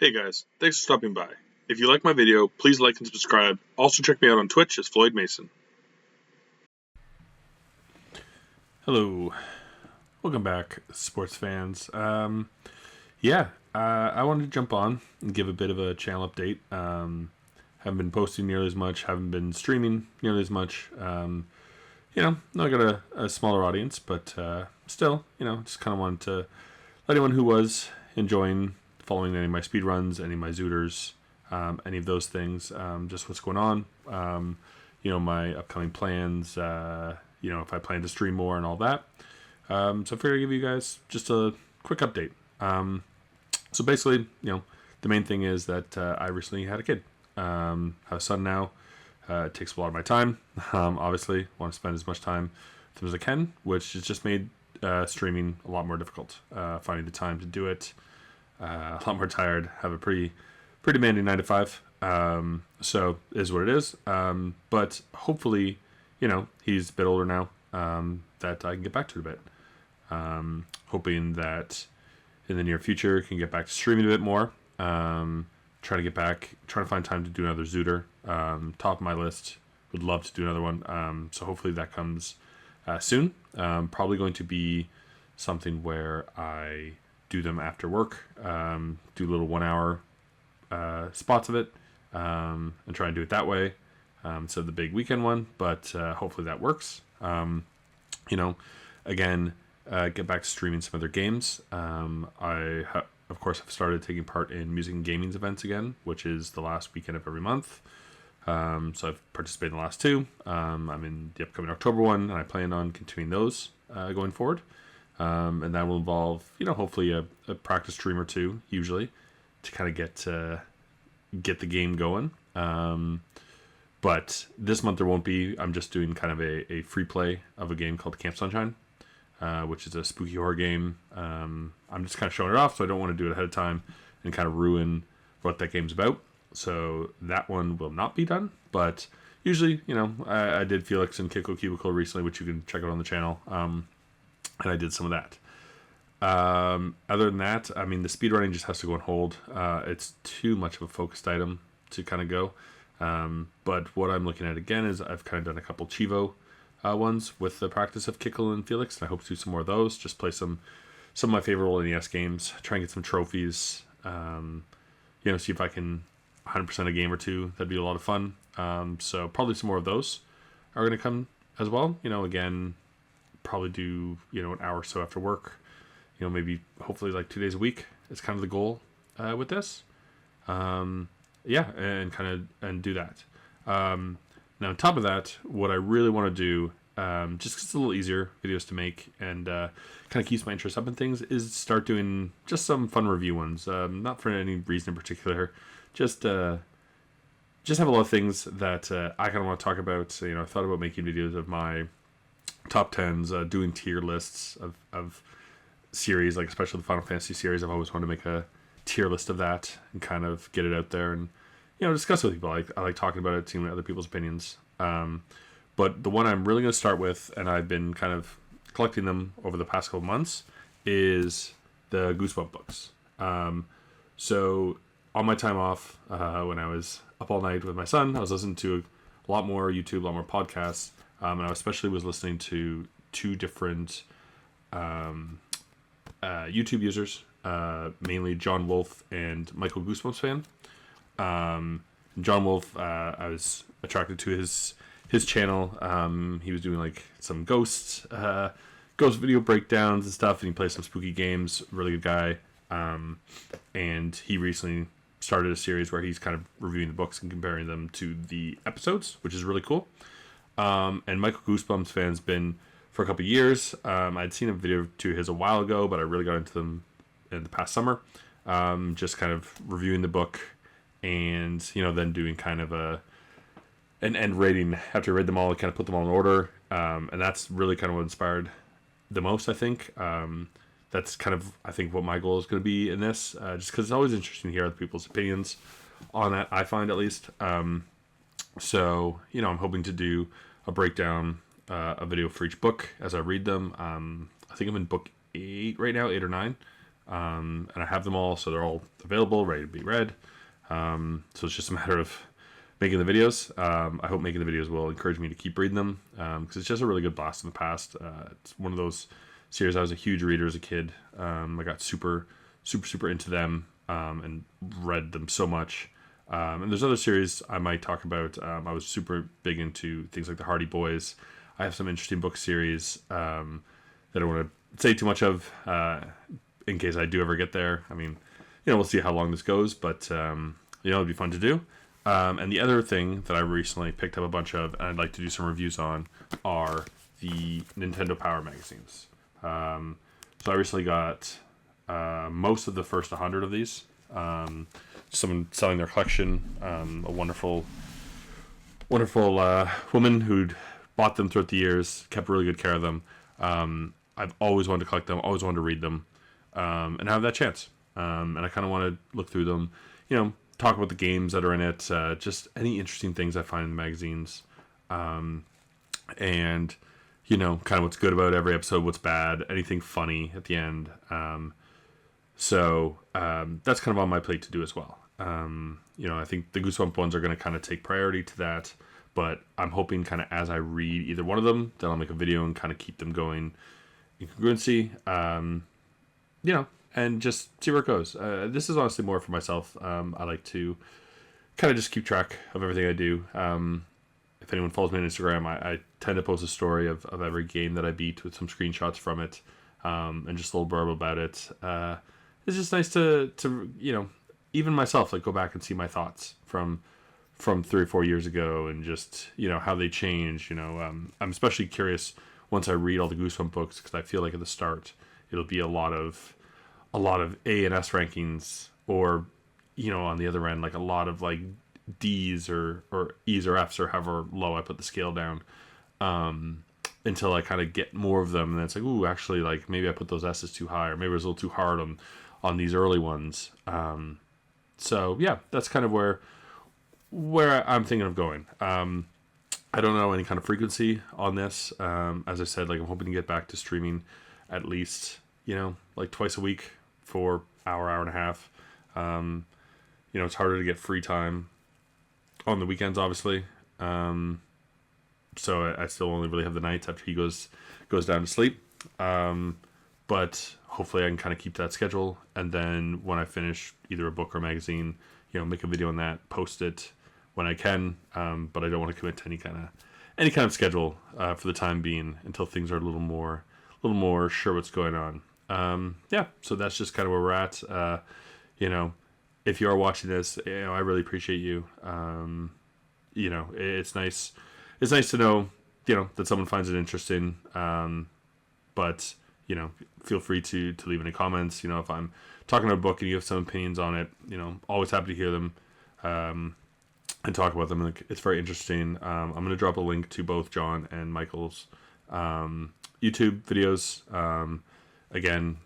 Hey guys, thanks for stopping by. If you like my video, please like and subscribe. Also check me out on Twitch as Floyd Mason. Hello, welcome back, sports fans. I wanted to jump on and give a bit of a channel update. Haven't been posting nearly as much, haven't been streaming nearly as much. Now I got a smaller audience, but still, just kind of wanted to let anyone who was enjoying following any of my speed runs, any of my zooters, any of those things, just what's going on. My upcoming plans. If I plan to stream more and all that. So I figured I'd give you guys just a quick update. So basically, the main thing is that I recently had a kid. Have a son now. It takes a lot of my time. Obviously, want to spend as much time with him as I can, which has just made streaming a lot more difficult. Finding the time to do it, a lot more tired. Have a pretty demanding 9 to 5. So it is what it is. But hopefully, he's a bit older now, that I can get back to it a bit. Hoping that in the near future can get back to streaming a bit more. Trying to find time to do another Zooter. Top of my list. Would love to do another one. So hopefully that comes soon. Probably going to be something where I do them after work. Do little 1 hour spots of it. And try and do it that way. So the big weekend one, but hopefully that works. Get back to streaming some other games. Of course, have started taking part in music and gaming events again, which is the last weekend of every month. So I've participated in the last two. I'm in the upcoming October one, and I plan on continuing those going forward. And that will involve, hopefully a practice stream or two, usually, to kind of get the game going. But this month there won't be. I'm just doing kind of a free play of a game called Camp Sunshine, which is a spooky horror game. I'm just kind of showing it off, so I don't want to do it ahead of time and kind of ruin what that game's about. So that one will not be done. But usually, I did Felix and Kiko Cubicle recently, which you can check out on the channel. And I did some of that. Other than that, the speedrunning just has to go on hold. It's too much of a focused item to kind of go. But what I'm looking at again is I've kind of done a couple Chivo ones with the practice of Kickle and Felix, and I hope to do some more of those. Just play some of my favorite old NES games, try and get some trophies, see if I can 100% a game or two. That'd be a lot of fun. So probably some more of those are going to come as well. Again, probably do, an hour or so after work, maybe hopefully like 2 days a week is kind of the goal with this. And do that. Now on top of that, what I really want to do, just 'cause it's a little easier videos to make and kind of keeps my interest up in things, is start doing just some fun review ones. Not for any reason in particular, just have a lot of things that I kind of want to talk about. I thought about making videos of my top 10s, doing tier lists of series, like especially the Final Fantasy series. I've always wanted to make a tier list of that and kind of get it out there and discuss it with people. I like talking about it, seeing other people's opinions. But the one I'm really going to start with, and I've been kind of collecting them over the past couple months, is the Goosebump books. So on my time off, when I was up all night with my son, I was listening to a lot more YouTube, a lot more podcasts, and I especially was listening to two different YouTube users, mainly John Wolfe and Michael Goosebumps fan. John Wolfe, I was attracted to his channel. He was doing like some ghost video breakdowns and stuff, and he plays some spooky games. Really good guy. And he recently started a series where he's kind of reviewing the books and comparing them to the episodes, which is really cool. And Michael Goosebumps fan's been for a couple of years. I'd seen a video to his a while ago, but I really got into them in the past summer. Just kind of reviewing the book and, then doing kind of an end rating after I read them all, kind of put them all in order. And that's really kind of what inspired the most, I think. That's kind of, I think, what my goal is going to be in this, just because it's always interesting to hear other people's opinions on that, I find at least. So, I'm hoping to do a breakdown, a video for each book as I read them. I think I'm in book 8 right now, 8 or 9. and I have them all, so they're all available, ready to be read. So it's just a matter of making the videos. I hope making the videos will encourage me to keep reading them, because it's just a really good blast in the past. It's one of those series I was a huge reader as a kid. I got super into them, and read them so much. And there's other series I might talk about. I was super big into things like the Hardy Boys. I have some interesting book series that I don't want to say too much of, in case I do ever get there. I mean, we'll see how long this goes, but it'd be fun to do. And the other thing that I recently picked up a bunch of, and I'd like to do some reviews on, are the Nintendo Power magazines. So I recently got most of the first 100 of these. Someone selling their collection, a wonderful woman who'd bought them throughout the years, kept really good care of them. I've always wanted to collect them, always wanted to read them, and have that chance. And I kind of want to look through them, talk about the games that are in it, just any interesting things I find in the magazines, and kind of what's good about every episode, what's bad, anything funny at the end. So that's kind of on my plate to do as well. I think the Goosebump ones are going to kind of take priority to that, but I'm hoping kind of as I read either one of them, then I'll make a video and kind of keep them going in congruency, and just see where it goes. This is honestly more for myself. I like to kind of just keep track of everything I do. If anyone follows me on Instagram, I tend to post a story of every game that I beat with some screenshots from it, and just a little blurb about it. It's just nice to even myself, like, go back and see my thoughts from 3 or 4 years ago, and just how they change. I'm especially curious once I read all the Goosebump books, because I feel like at the start it'll be a lot of A and S rankings, or on the other end, like a lot of like D's or E's or F's, or however low I put the scale down, until I kind of get more of them, and then it's like, ooh, actually, like, maybe I put those S's too high, or maybe it was a little too hard on these early ones. So yeah, that's kind of where I'm thinking of going. I don't know any kind of frequency on this. As I said, like, I'm hoping to get back to streaming at least, like twice a week for hour and a half. It's harder to get free time on the weekends, obviously. So I still only really have the nights after he goes down to sleep. But hopefully I can kind of keep that schedule, and then when I finish either a book or magazine, make a video on that, post it when I can. But I don't want to commit to any kind of schedule for the time being, until things are a little more sure what's going on. So that's just kind of where we're at. If you are watching this, I really appreciate you. It's nice. It's nice to know, that someone finds it interesting. But feel free to leave any comments. If I'm talking about a book and you have some opinions on it, always happy to hear them, and talk about them. It's very interesting. I'm going to drop a link to both John and Michael's YouTube videos. Again,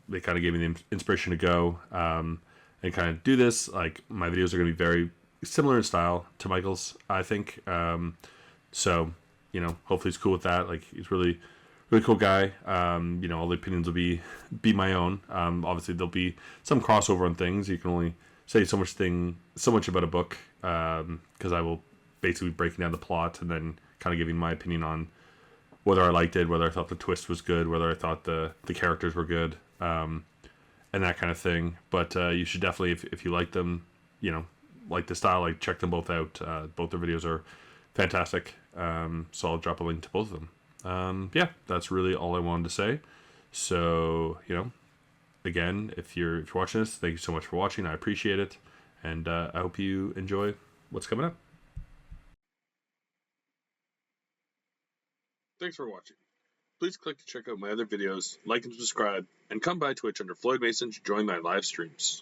they kind of gave me the inspiration to go and kind of do this. Like, my videos are going to be very similar in style to Michael's, I think. So, hopefully he's cool with that. Like, he's really cool guy. All the opinions will be my own. Obviously there'll be some crossover on things. You can only say so much about a book, because I will basically be breaking down the plot and then kind of giving my opinion on whether I liked it, whether I thought the twist was good, whether I thought the characters were good, and that kind of thing. But you should definitely, if you like them, like the style, like, check them both out. Both their videos are fantastic. So I'll drop a link to both of them. That's really all I wanted to say. So, again, if you're watching this, thank you so much for watching. I appreciate it, and I hope you enjoy what's coming up. Thanks for watching. Please click to check out my other videos, like and subscribe, and come by Twitch under Floyd Mason to join my live streams.